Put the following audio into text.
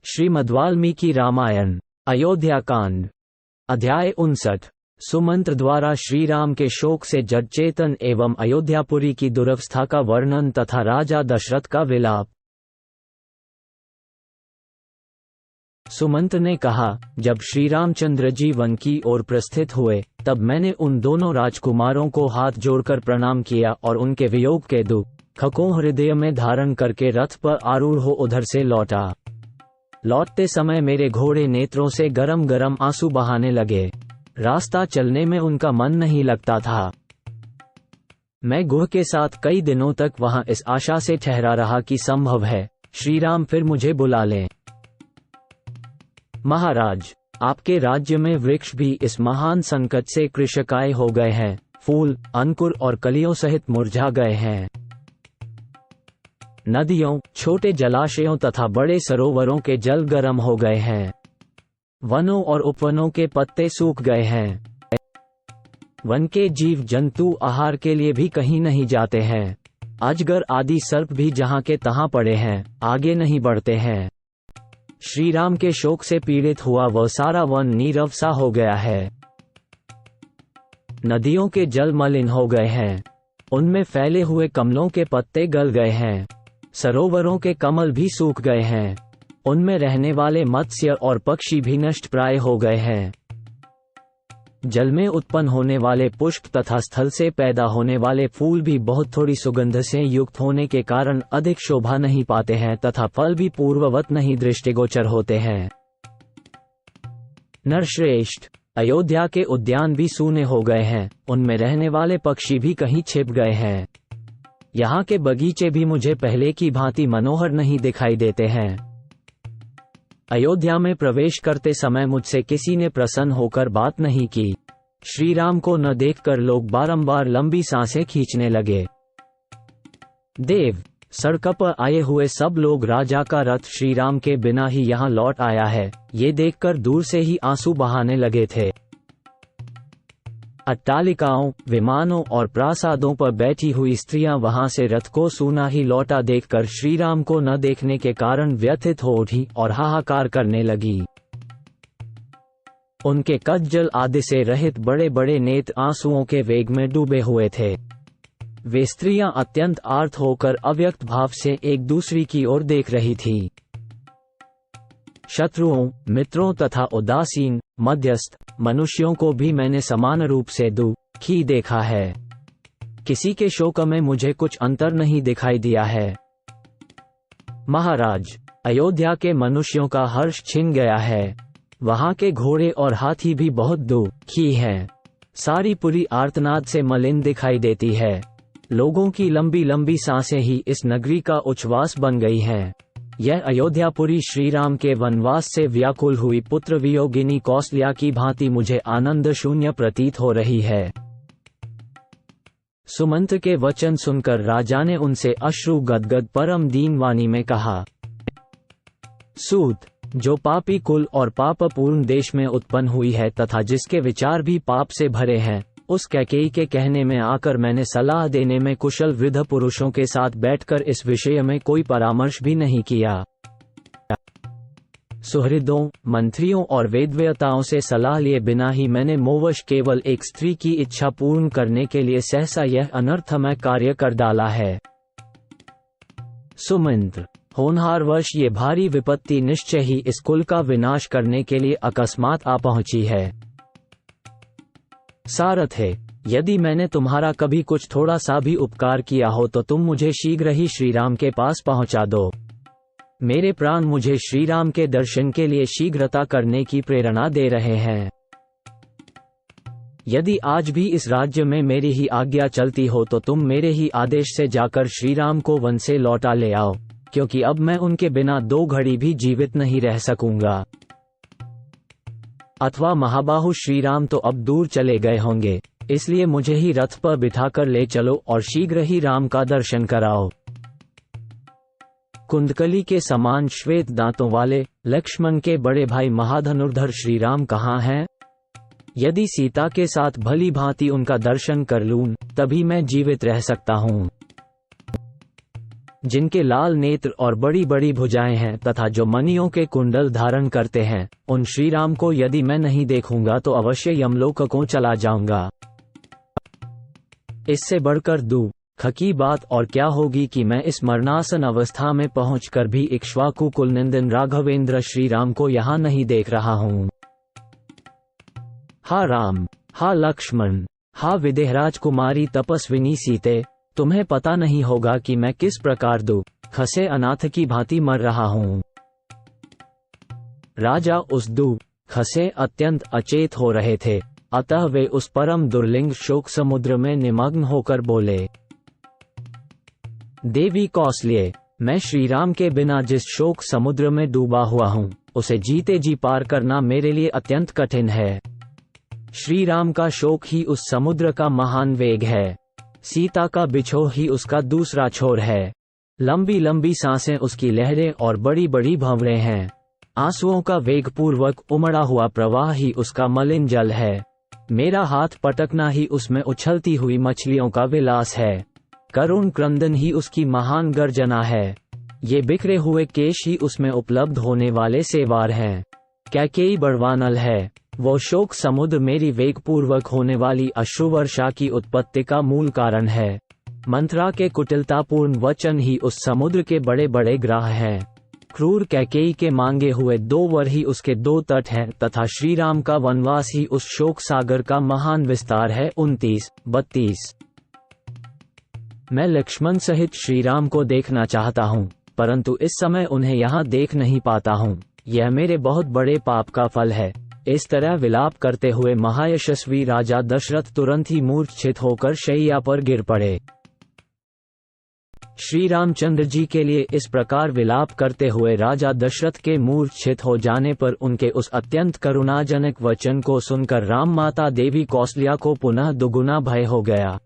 श्रीमद्वाल्मीकि रामायण अयोध्या कांड अध्याय 59। सुमंत्र द्वारा श्रीराम के शोक से जड़ चेतन एवं अयोध्यापुरी की दुरवस्था का वर्णन तथा राजा दशरथ का विलाप। सुमंत्र ने कहा, जब श्रीरामचंद्र जी वन की ओर प्रस्थित हुए तब मैंने उन दोनों राजकुमारों को हाथ जोड़कर प्रणाम किया और उनके वियोग के दुख को हृदय में धारण करके रथ पर आरूढ़ हो उधर से लौटा। लौटते समय मेरे घोड़े नेत्रों से गरम गरम आंसू बहाने लगे। रास्ता चलने में उनका मन नहीं लगता था। मैं गुह के साथ कई दिनों तक वहां इस आशा से ठहरा रहा कि संभव है श्रीराम फिर मुझे बुला लें। महाराज, आपके राज्य में वृक्ष भी इस महान संकट से कृशकाय हो गए हैं, फूल, अंकुर और कलियों सहित मुरझा गए हैं। नदियों, छोटे जलाशयों तथा बड़े सरोवरों के जल गर्म हो गए हैं। वनों और उपवनों के पत्ते सूख गए हैं। वन के जीव जंतु आहार के लिए भी कहीं नहीं जाते हैं। अजगर आदि सर्प भी जहां के तहां पड़े हैं, आगे नहीं बढ़ते हैं। श्रीराम के शोक से पीड़ित हुआ वह सारा वन नीरव सा हो गया है। नदियों के जल मलिन हो गए हैं, उनमें फैले हुए कमलों के पत्ते गल गए हैं। सरोवरों के कमल भी सूख गए हैं, उनमें रहने वाले मत्स्य और पक्षी भी नष्ट प्राय हो गए हैं। जल में उत्पन्न होने वाले पुष्प तथा स्थल से पैदा होने वाले फूल भी बहुत थोड़ी सुगंध से युक्त होने के कारण अधिक शोभा नहीं पाते हैं तथा फल भी पूर्ववत नहीं दृष्टिगोचर होते हैं। नरश्रेष्ठ, अयोध्या के उद्यान भी सूने हो गए हैं, उनमें रहने वाले पक्षी भी कहीं छिप गए हैं। यहाँ के बगीचे भी मुझे पहले की भांति मनोहर नहीं दिखाई देते हैं। अयोध्या में प्रवेश करते समय मुझसे किसी ने प्रसन्न होकर बात नहीं की। श्रीराम को न देखकर लोग बारंबार लंबी सांसें खींचने लगे। देव, सड़क पर आए हुए सब लोग राजा का रथ श्रीराम के बिना ही यहाँ लौट आया है, ये देखकर दूर से ही आंसू बहाने लगे थे। अट्टालिकाओं, विमानों और प्रासादों पर बैठी हुई स्त्रियां वहां से रथ को सूना ही लौटा देखकर श्रीराम को न देखने के कारण व्यथित हो उठी और हाहाकार करने लगी। उनके कज्जल आदि से रहित बड़े बड़े नेत्र आंसुओं के वेग में डूबे हुए थे। वे स्त्रियां अत्यंत आर्त होकर अव्यक्त भाव से एक दूसरी की ओर देख रही थी। शत्रुओं, मित्रों तथा उदासीन, मध्यस्थ मनुष्यों को भी मैंने समान रूप से दुखी देखा है। किसी के शोक में मुझे कुछ अंतर नहीं दिखाई दिया है। महाराज, अयोध्या के मनुष्यों का हर्ष छिन गया है। वहां के घोड़े और हाथी भी बहुत दुखी हैं। सारी पुरी आर्तनाद से मलिन दिखाई देती है। लोगों की लंबी लंबी सांसें ही इस नगरी का उच्छ्वास बन गई हैं। यह अयोध्यापुरी श्रीराम के वनवास से व्याकुल हुई पुत्र वियोगिनी कौसल्या की भांति मुझे आनंद शून्य प्रतीत हो रही है। सुमंत्र के वचन सुनकर राजा ने उनसे अश्रु गदगद परम दीन वाणी में कहा, सूत, जो पापी कुल और पापपूर्ण देश में उत्पन्न हुई है तथा जिसके विचार भी पाप से भरे हैं, उस कैकेयी के कहने में आकर मैंने सलाह देने में कुशल वृद्ध पुरुषों के साथ बैठकर इस विषय में कोई परामर्श भी नहीं किया। सुहृदों, मंत्रियों और वेदवेताओं से सलाह लिए बिना ही मैंने मोहवश केवल एक स्त्री की इच्छा पूर्ण करने के लिए सहसा यह अनर्थमय कार्य कर डाला है। सुमंत्र, होनहारवश ये भारी विपत्ति निश्चय ही इस कुल का विनाश करने के लिए अकस्मात आ पहुंची है। सारथे, यदि मैंने तुम्हारा कभी कुछ थोड़ा सा भी उपकार किया हो तो तुम मुझे शीघ्र ही श्रीराम के पास पहुंचा दो। मेरे प्राण मुझे श्रीराम के दर्शन के लिए शीघ्रता करने की प्रेरणा दे रहे हैं। यदि आज भी इस राज्य में मेरी ही आज्ञा चलती हो तो तुम मेरे ही आदेश से जाकर श्रीराम को वन से लौटा ले आओ, क्योंकि अब मैं उनके बिना 2 घड़ी भी जीवित नहीं रह सकूंगा। अथवा महाबाहु श्रीराम तो अब दूर चले गए होंगे, इसलिए मुझे ही रथ पर बिठाकर ले चलो और शीघ्र ही राम का दर्शन कराओ। कुंदकली के समान श्वेत दांतों वाले लक्ष्मण के बड़े भाई महाधनुर्धर श्रीराम कहाँ हैं? यदि सीता के साथ भली भांति उनका दर्शन कर लूं, तभी मैं जीवित रह सकता हूँ। जिनके लाल नेत्र और बड़ी बड़ी भुजाएं हैं तथा जो मणियों के कुंडल धारण करते हैं, उन श्रीराम को यदि मैं नहीं देखूंगा तो अवश्य यमलोक को चला जाऊंगा। इससे बढ़कर दुख की बात और क्या होगी कि मैं इस मरणासन अवस्था में पहुंचकर भी इक्ष्वाकु कुलनंदन राघवेंद्र श्रीराम को यहाँ नहीं देख रहा हूँ। हा राम, हा लक्ष्मण, हा विदेहराज कुमारी तपस्विनी सीते, तुम्हें पता नहीं होगा कि मैं किस प्रकार दुख से अनाथ की भांति मर रहा हूँ। राजा उस दुख से अत्यंत अचेत हो रहे थे, अतः वे उस परम दुर्लिंग शोक समुद्र में निमग्न होकर बोले, देवी कौसल्ये, मैं श्रीराम के बिना जिस शोक समुद्र में डूबा हुआ हूँ, उसे जीते जी पार करना मेरे लिए अत्यंत कठिन है। श्रीराम का शोक ही उस समुद्र का महान वेग है, सीता का बिछोह ही उसका दूसरा छोर है। लंबी लंबी सांसें उसकी लहरें और बड़ी बड़ी भंवरें हैं। आंसुओं का वेगपूर्वक उमड़ा हुआ प्रवाह ही उसका मलिन जल है। मेरा हाथ पटकना ही उसमें उछलती हुई मछलियों का विलास है। करुण क्रंदन ही उसकी महान गर्जना है। ये बिखरे हुए केश ही उसमें उपलब्ध होने वाले सेवार हैं। कैकेयी बड़वानल है। वो शोक समुद्र मेरी वेगपूर्वक होने वाली अश्रुवर्षा की उत्पत्ति का मूल कारण है। मंथरा के कुटिलतापूर्ण वचन ही उस समुद्र के बड़े बड़े ग्राह हैं। क्रूर कैकेयी के मांगे हुए 2 वर ही उसके 2 तट हैं तथा श्रीराम का वनवास ही उस शोक सागर का महान विस्तार है। 29-32। मैं लक्ष्मण सहित श्रीराम को देखना चाहता हूँ, परंतु इस समय उन्हें यहाँ देख नहीं पाता हूँ। यह मेरे बहुत बड़े पाप का फल है। इस तरह विलाप करते हुए महायशस्वी राजा दशरथ तुरंत ही मूर्छित होकर शैया पर गिर पड़े। श्री रामचंद्र जी के लिए इस प्रकार विलाप करते हुए राजा दशरथ के मूर्छित हो जाने पर उनके उस अत्यंत करुणाजनक वचन को सुनकर राम माता देवी कौसल्या को पुनः दुगुना भय हो गया।